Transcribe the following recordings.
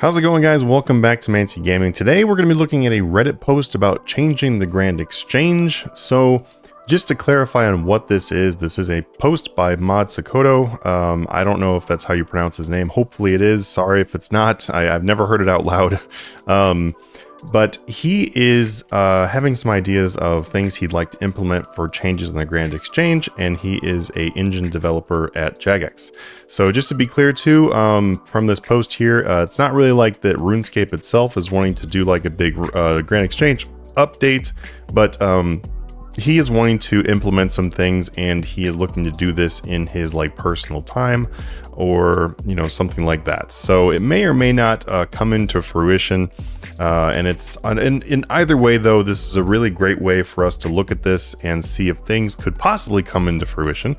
How's it going, guys? Welcome back to Manatee Gaming. Today we're going to be looking at a Reddit post about changing the Grand Exchange. So just to clarify on what this is a post by Mod Sakoto. I don't know if that's how you pronounce his name. Hopefully it is. Sorry if it's not. I've never heard it out loud. But he is having some ideas of things he'd like to implement for changes in the Grand Exchange, and he is a engine developer at Jagex. So just to be clear too, from this post here, it's not really like that Runescape itself is wanting to do like a big Grand Exchange update, but he is wanting to implement some things, and he is looking to do this in his like personal time, or something like that. So it may or may not come into fruition. And it's in either way, though, this is a really great way for us to look at this and see if things could possibly come into fruition,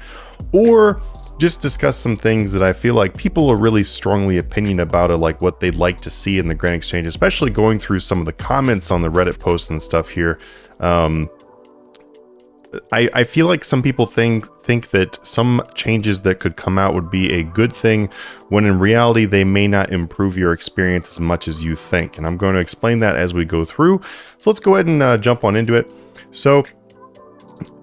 or just discuss some things that I feel like people are really strongly opinion about it, like what they'd like to see in the Grand Exchange, especially going through some of the comments on the Reddit posts and stuff here. I feel like some people think that some changes that could come out would be a good thing, when in reality they may not improve your experience as much as you think. And I'm going to explain that as we go through. So let's go ahead and jump on into it. So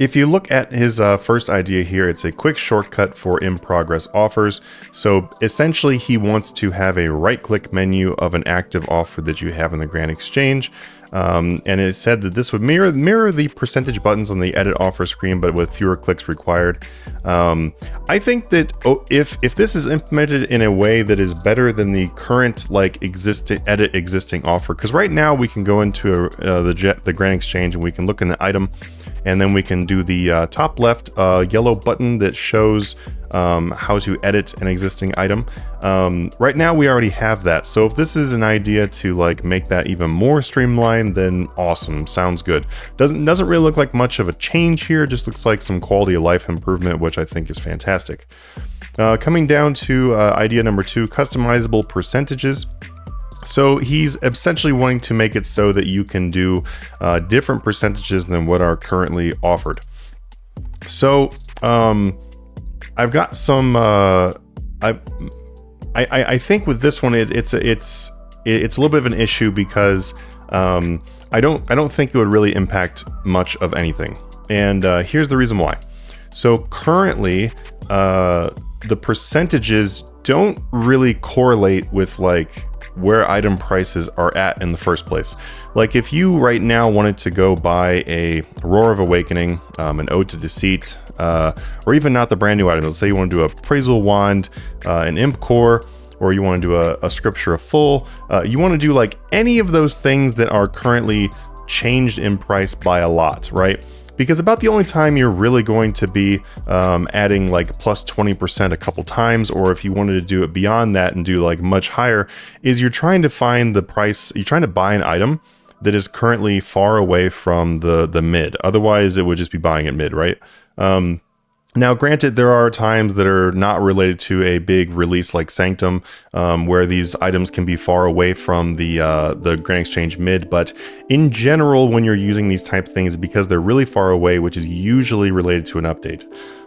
if you look at his first idea here, it's a quick shortcut for in-progress offers. So essentially he wants to have a right-click menu of an active offer that you have in the Grand Exchange. And it said that this would mirror the percentage buttons on the edit offer screen, but with fewer clicks required. I think that if this is implemented in a way that is better than the current like existing offer, because right now we can go into the Grand Exchange and we can look in an item, and then we can do the top left yellow button that shows how to edit an existing item. Right now we already have that, so if this is an idea to like make that even more streamlined, then awesome, sounds good. Doesn't really look like much of a change here, just looks like some quality of life improvement, which I think is fantastic. Coming down to idea number 2, customizable percentages. So he's essentially wanting to make it so that you can do different percentages than what are currently offered. So I've got some. I think with this one, it's a little bit of an issue, because I don't think it would really impact much of anything. And here's the reason why. So currently, the percentages don't really correlate with like where item prices are at in the first place. Like if you right now wanted to go buy a Roar of Awakening, an Ode to Deceit, or even not the brand new items. Let's say you want to do a Appraisal Wand, an Imp Core, or you want to do a Scripture of Full. You want to do like any of those things that are currently changed in price by a lot, right? Because about the only time you're really going to be adding like plus 20% a couple times, or if you wanted to do it beyond that and do like much higher, is you're trying to find the price, you're trying to buy an item that is currently far away from the mid. Otherwise it would just be buying at mid, right? Now, granted, there are times that are not related to a big release like Sanctum, where these items can be far away from the Grand Exchange mid, but in general, when you're using these type of things, because they're really far away, which is usually related to an update.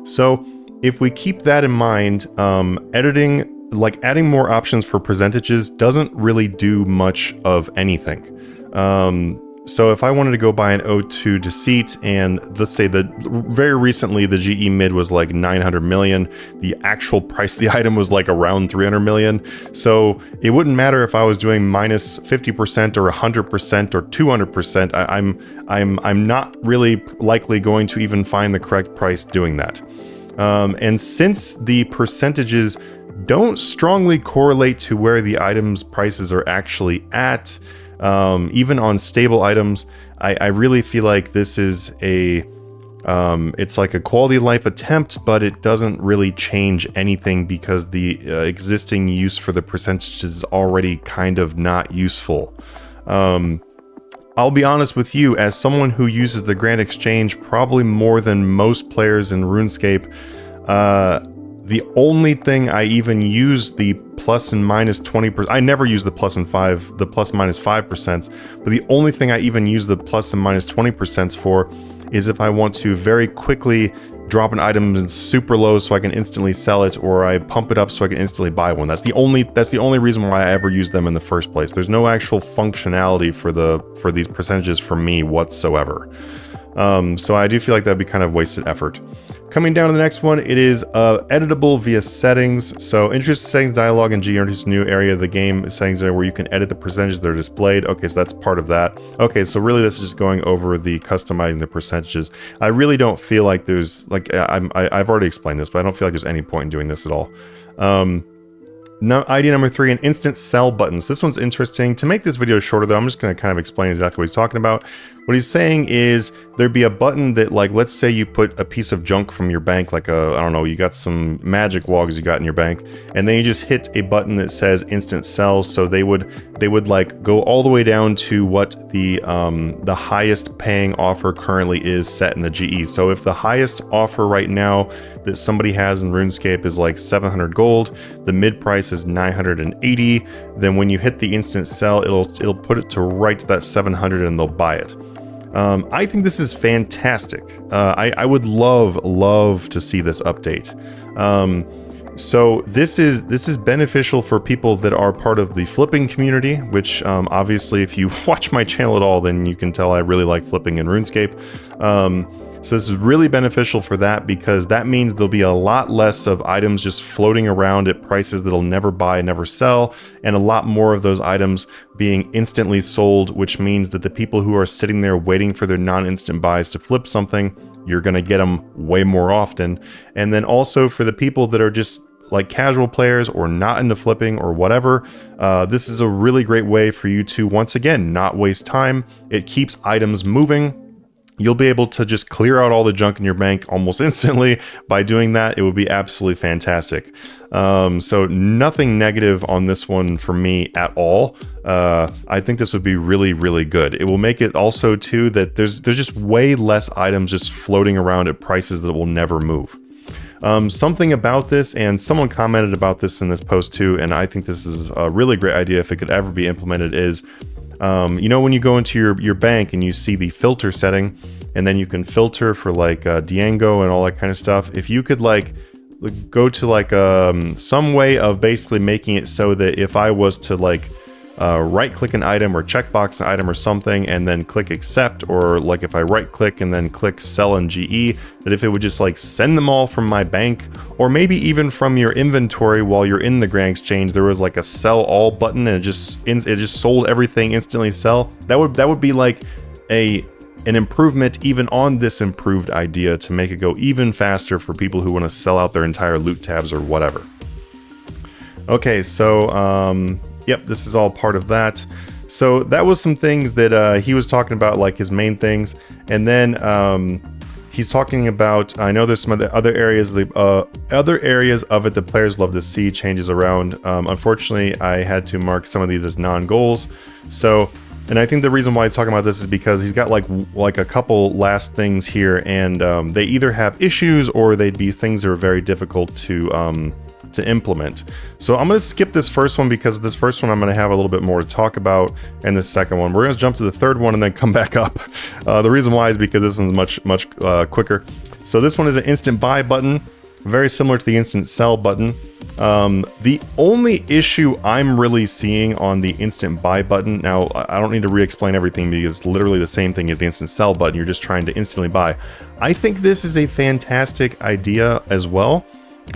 So if we keep that in mind, adding more options for percentages doesn't really do much of anything. So if I wanted to go buy an Ode to Deceit, and let's say that very recently the GE mid was like 900 million, the actual price of the item was like around 300 million. So it wouldn't matter if I was doing minus 50% or 100% or 200%. I'm not really likely going to even find the correct price doing that. And since the percentages don't strongly correlate to where the items prices are actually at, even on stable items, I really feel like this is it's like a quality of life attempt, but it doesn't really change anything, because the existing use for the percentages is already kind of not useful. I'll be honest with you, as someone who uses the Grand Exchange probably more than most players in RuneScape, the only thing I even use the plus and minus 20%, I never use the plus minus 5%, but the only thing I even use the plus and minus 20% for is if I want to very quickly drop an item super low so I can instantly sell it, or I pump it up so I can instantly buy one. That's the only reason why I ever use them in the first place. There's no actual functionality for these percentages for me whatsoever. So I do feel like that'd be kind of wasted effort. Coming down to the next one, it is editable via settings. So introduce settings dialog in G, introduce a new area of the game settings there where you can edit the percentages that are displayed. Okay, so that's part of that. Okay, so really this is just going over the customizing the percentages. I really don't feel like there's, like, I've already explained this, but I don't feel like there's any point in doing this at all. Idea number 3, an instant sell buttons. This one's interesting. To make this video shorter though, I'm just going to kind of explain exactly what he's talking about. What he's saying is there'd be a button that, like, let's say you put a piece of junk from your bank, like I don't know, you got some magic logs you got in your bank, and then you just hit a button that says instant sell. So they would like go all the way down to what the highest paying offer currently is set in the GE. So if the highest offer right now that somebody has in RuneScape is like 700 gold, the mid price is 980, then when you hit the instant sell, it'll put it to right to that 700 and they'll buy it. I think this is fantastic. I would love to see this update. So this is beneficial for people that are part of the flipping community, which obviously if you watch my channel at all, then you can tell I really like flipping in RuneScape. So this is really beneficial for that, because that means there'll be a lot less of items just floating around at prices that'll never buy, never sell, and a lot more of those items being instantly sold, which means that the people who are sitting there waiting for their non-instant buys to flip something, you're going to get them way more often. And then also for the people that are just like casual players or not into flipping or whatever, this is a really great way for you to, once again, not waste time. It keeps items moving. You'll be able to just clear out all the junk in your bank almost instantly by doing that. It would be absolutely fantastic. So nothing negative on this one for me at all. I think this would be really, really good. It will make it also too that there's just way less items just floating around at prices that will never move. Something about this, and someone commented about this in this post too, and I think this is a really great idea if it could ever be implemented, is you know, when you go into your bank and you see the filter setting, and then you can filter for like Diango and all that kind of stuff. If you could like go to like some way of basically making it so that if I was to like right click an item or checkbox an item or something and then click accept, or like if I right click and then click sell in GE, that if it would just like send them all from my bank, or maybe even from your inventory while you're in the Grand Exchange, there was like a sell all button and it just sold everything instantly sell. That would be like an improvement even on this improved idea to make it go even faster for people who want to sell out their entire loot tabs or whatever. Okay, so yep, this is all part of that. So that was some things that he was talking about, like his main things, and then he's talking about, I know there's some other areas of it that players love to see changes around. Unfortunately, I had to mark some of these as non-goals. So, and I think the reason why he's talking about this is because he's got like a couple last things here, and they either have issues or they'd be things that are very difficult to implement. So I'm going to skip this first one because this first one I'm going to have a little bit more to talk about, and the second one we're going to jump to the third one and then come back up. The reason why is because this one's much quicker. So this one is an instant buy button, very similar to the instant sell button. The only issue I'm really seeing on the instant buy button, now I don't need to re-explain everything because it's literally the same thing as the instant sell button. You're just trying to instantly buy. I think this is a fantastic idea as well.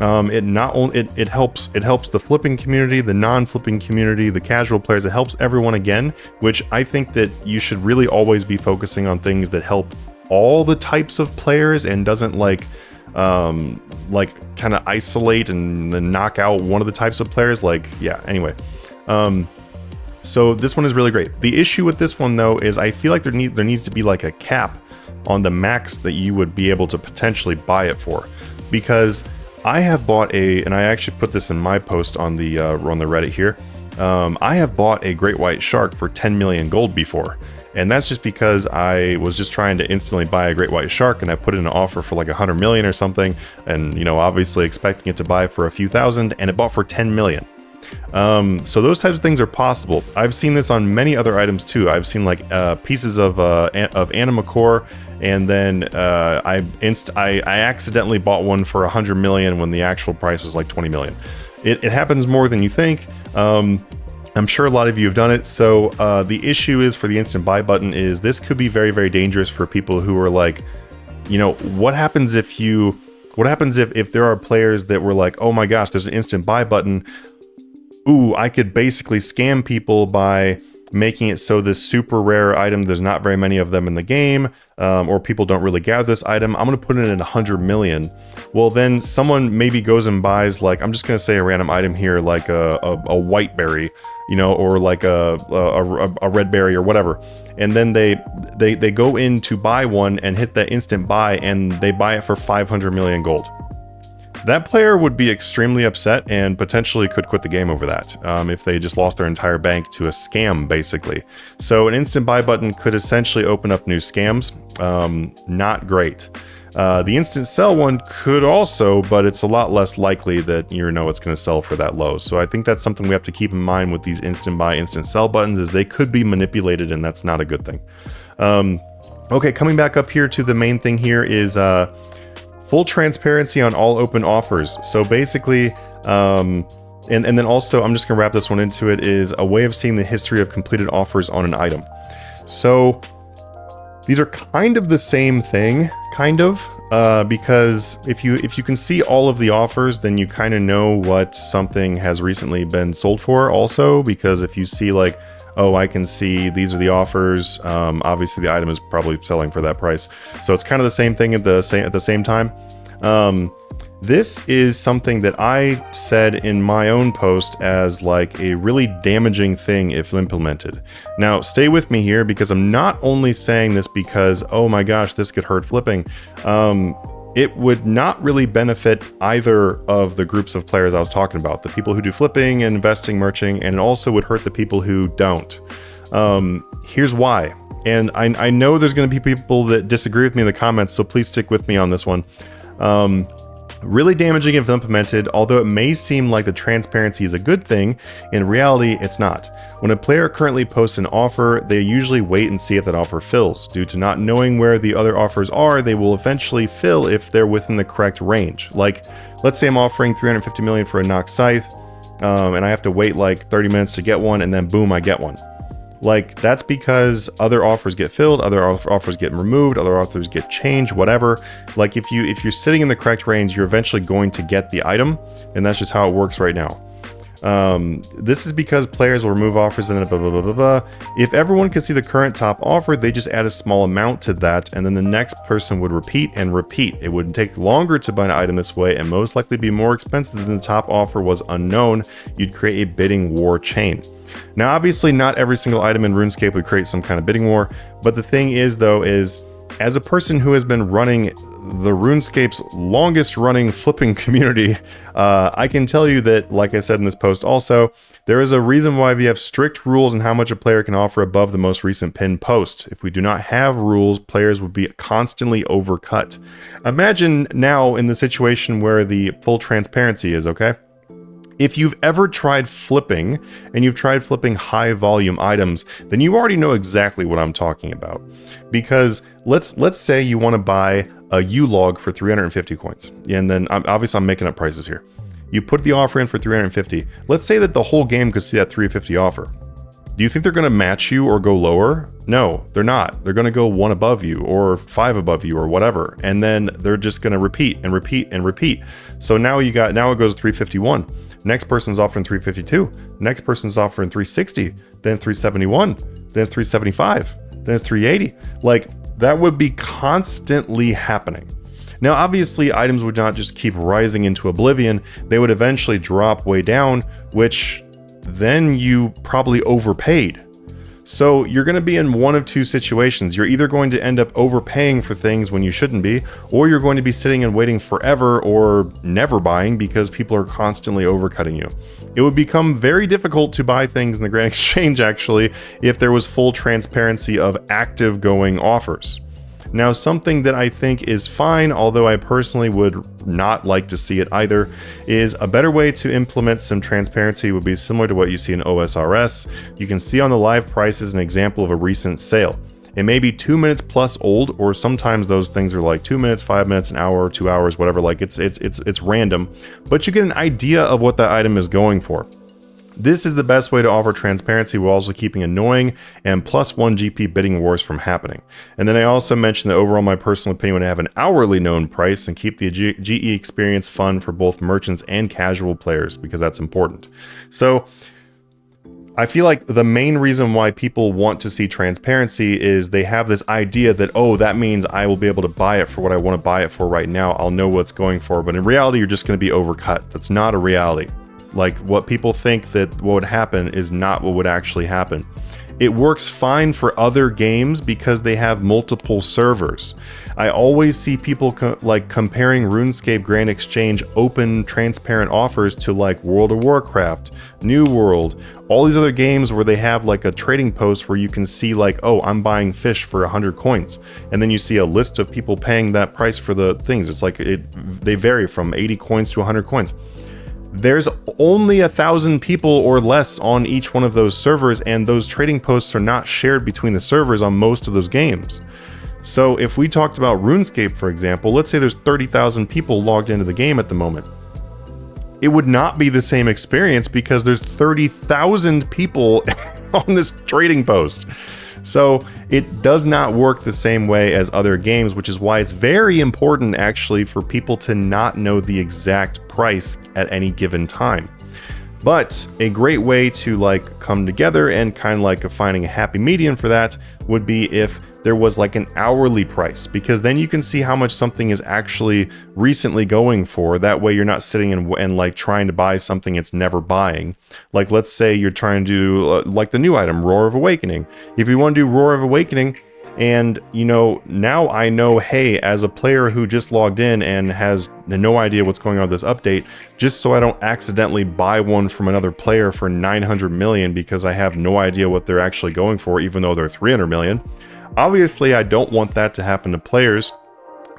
It not only it helps the flipping community, the non-flipping community, the casual players. It helps everyone again, which I think that you should really always be focusing on things that help all the types of players and doesn't like kind of isolate and then knock out one of the types of players. Like, yeah, anyway. So this one is really great. The issue with this one though is I feel like there needs to be like a cap on the max that you would be able to potentially buy it for, because I have bought and I actually put this in my post on the Reddit here. I have bought a great white shark for 10 million gold before, and that's just because I was just trying to instantly buy a great white shark, and I put in an offer for like 100 million or something, and you know, obviously expecting it to buy for a few thousand, and it bought for 10 million. So those types of things are possible. I've seen this on many other items too. I've seen like pieces of anima core, and then I accidentally bought one for 100 million when the actual price was like 20 million. It happens more than you think. I'm sure a lot of you have done it. So the issue is for the instant buy button is this could be very, very dangerous for people who are like, you know, what happens if there are players that were like, oh my gosh, there's an instant buy button. Ooh, I could basically scam people by making it so this super rare item, there's not very many of them in the game, or people don't really gather this item. I'm going to put it in 100 million. Well, then someone maybe goes and buys, like, I'm just going to say a random item here, like a white berry, you know, or like a red berry or whatever. And then they go in to buy one and hit that instant buy, and they buy it for 500 million gold. That player would be extremely upset and potentially could quit the game over that if they just lost their entire bank to a scam, basically. So an instant buy button could essentially open up new scams. Not great. The instant sell one could also, but it's a lot less likely that you know it's going to sell for that low. So I think that's something we have to keep in mind with these instant buy, instant sell buttons, is they could be manipulated, and that's not a good thing. Okay, coming back up here to the main thing here is full transparency on all open offers. So basically, and then also, I'm just gonna wrap this one into it, is a way of seeing the history of completed offers on an item. So these are kind of the same thing, because if you can see all of the offers, then you kind of know what something has recently been sold for also, because if you see like, oh, I can see these are the offers. Obviously, the item is probably selling for that price. So it's kind of the same thing at the same time. This is something that I said in my own post as like a really damaging thing if implemented. Now, stay with me here, because I'm not only saying this because, oh my gosh, this could hurt flipping. It would not really benefit either of the groups of players I was talking about, the people who do flipping and investing, merching, and it also would hurt the people who don't. Here's why. And I know there's going to be people that disagree with me in the comments, so please stick with me on this one. Really damaging if implemented, although it may seem like the transparency is a good thing, in reality it's not. When a player currently posts an offer, they usually wait and see if that offer fills. Due to not knowing where the other offers are, they will eventually fill if they're within the correct range. Like, let's say I'm offering 350 million for a Nox Scythe, and I have to wait like 30 minutes to get one, and then boom, I get one. Like, that's because other offers get filled, other offers get removed, other offers get changed, whatever. Like, if you're sitting in the correct range, you're eventually going to get the item, and that's just how it works right now. This is because players will remove offers and then blah, blah, blah, blah, blah. If everyone can see the current top offer, they just add a small amount to that, and then the next person would repeat and repeat. It would take longer to buy an item this way, and most likely be more expensive than the top offer was unknown. You'd create a bidding war chain. Now, obviously, not every single item in RuneScape would create some kind of bidding war, but the thing is, though, is as a person who has been running the RuneScape's longest running flipping community, I can tell you that, like I said in this post also, there is a reason why we have strict rules on how much a player can offer above the most recent pinned post. If we do not have rules, players would be constantly overcut. Imagine now in the situation where the full transparency is, okay? If you've ever tried flipping, and you've tried flipping high volume items, then you already know exactly what I'm talking about. Because let's say you want to buy a U-log for 350 coins, and then obviously I'm making up prices here. You put the offer in for 350. Let's say that the whole game could see that 350 offer. Do you think they're going to match you or go lower? No, they're not. They're going to go 1 above you or 5 above you or whatever. And then they're just going to repeat and repeat and repeat. So now it goes 351. Next person's offering 352. Next person's offering 360. Then it's 371. Then it's 375. Then it's 380. Like, that would be constantly happening. Now, obviously, items would not just keep rising into oblivion. They would eventually drop way down, which then you probably overpaid. So you're going to be in one of two situations. You're either going to end up overpaying for things when you shouldn't be, or you're going to be sitting and waiting forever or never buying because people are constantly overcutting you. It would become very difficult to buy things in the Grand Exchange, actually, if there was full transparency of active going offers. Now, something that I think is fine, although I personally would not like to see it either, is a better way to implement some transparency would be similar to what you see in OSRS. You can see on the live prices an example of a recent sale. It may be 2 minutes plus old, or sometimes those things are like 2 minutes, 5 minutes, an hour, 2 hours, whatever. Like it's random, but you get an idea of what that item is going for. This is the best way to offer transparency while also keeping annoying and +1 GP bidding wars from happening. And then I also mentioned that overall my personal opinion would have an hourly known price and keep the GE experience fun for both merchants and casual players, because that's important. So I feel like the main reason why people want to see transparency is they have this idea that, oh, that means I will be able to buy it for what I want to buy it for right now. I'll know what's going for, but in reality, you're just going to be overcut. That's not a reality. Like, what people think that what would happen is not what would actually happen. It works fine for other games because they have multiple servers. I always see people comparing RuneScape Grand Exchange open, transparent offers to like World of Warcraft, New World, all these other games where they have like a trading post where you can see like, oh, I'm buying fish for 100 coins. And then you see a list of people paying that price for the things. It's like they vary from 80 coins to 100 coins. There's only 1,000 people or less on each one of those servers, and those trading posts are not shared between the servers on most of those games. So if we talked about RuneScape, for example, let's say there's 30,000 people logged into the game at the moment. It would not be the same experience because there's 30,000 people on this trading post. So it does not work the same way as other games, which is why it's very important actually for people to not know the exact price at any given time. But a great way to like come together and kind of like finding a happy medium for that would be if there was like an hourly price, because then you can see how much something is actually recently going for. That way you're not sitting and like trying to buy something it's never buying. Like, let's say you're trying to do like the new item, Roar of Awakening. If you want to do Roar of Awakening, and you know, now I know, hey, as a player who just logged in and has no idea what's going on with this update, just so I don't accidentally buy one from another player for 900 million because I have no idea what they're actually going for, even though they're 300 million. Obviously, I don't want that to happen to players,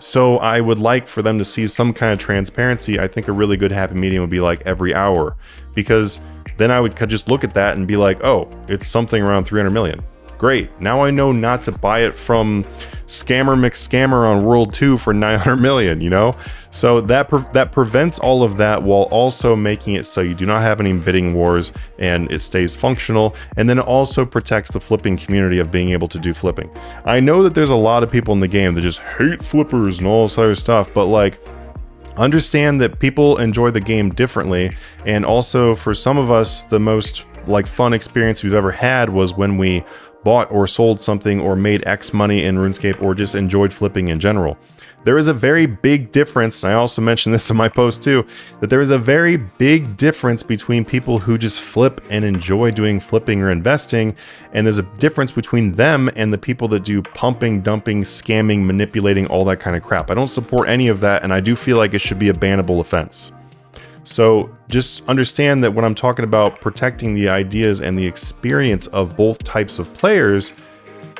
so I would like for them to see some kind of transparency. I think a really good happy medium would be like every hour, because then I would just look at that and be like, oh, it's something around 300 million. Great, now I know not to buy it from Scammer McScammer on World 2 for 900 million, you know? So that prevents all of that while also making it so you do not have any bidding wars and it stays functional, and then it also protects the flipping community of being able to do flipping. I know that there's a lot of people in the game that just hate flippers and all this other stuff, but like, understand that people enjoy the game differently, and also for some of us, the most like fun experience we've ever had was when we bought or sold something or made X money in RuneScape or just enjoyed flipping in general. There is a very big difference, and I also mentioned this in my post too, that there is a very big difference between people who just flip and enjoy doing flipping or investing, and there's a difference between them and the people that do pumping, dumping, scamming, manipulating, all that kind of crap. I don't support any of that, and I do feel like it should be a bannable offense. So just understand that when I'm talking about protecting the ideas and the experience of both types of players,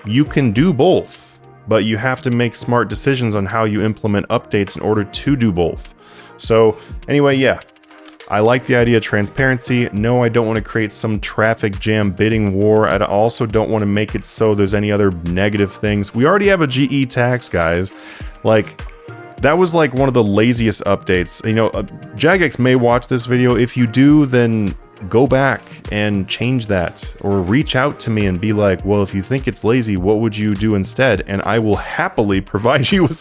you can do both, but you have to make smart decisions on how you implement updates in order to do both. So anyway, yeah, I like the idea of transparency. No, I don't want to create some traffic jam bidding war. I also don't want to make it so there's any other negative things. We already have a GE tax, guys. Like, that was like one of the laziest updates. You know, Jagex may watch this video. If you do, then go back and change that, or reach out to me and be like, well, if you think it's lazy, what would you do instead? And I will happily provide you with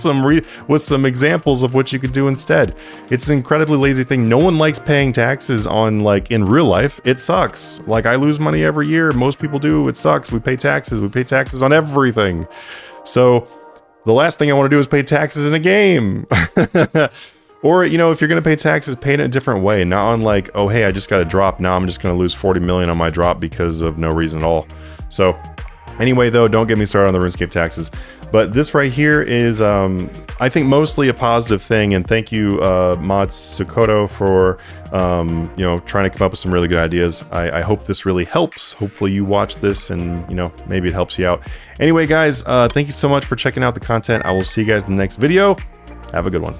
some examples of what you could do instead. It's an incredibly lazy thing. No one likes paying taxes on, like, in real life. It sucks. Like, I lose money every year. Most people do. It sucks. We pay taxes. We pay taxes on everything. So the last thing I want to do is pay taxes in a game. Or, you know, if you're going to pay taxes, pay it in a different way. Not on like, oh, hey, I just got a drop. Now I'm just going to lose 40 million on my drop because of no reason at all. So anyway, though, don't get me started on the RuneScape taxes. But this right here is, I think, mostly a positive thing. And thank you, Mod Sukoto, for, you know, trying to come up with some really good ideas. I hope this really helps. Hopefully you watch this and, you know, maybe it helps you out. Anyway, guys, thank you so much for checking out the content. I will see you guys in the next video. Have a good one.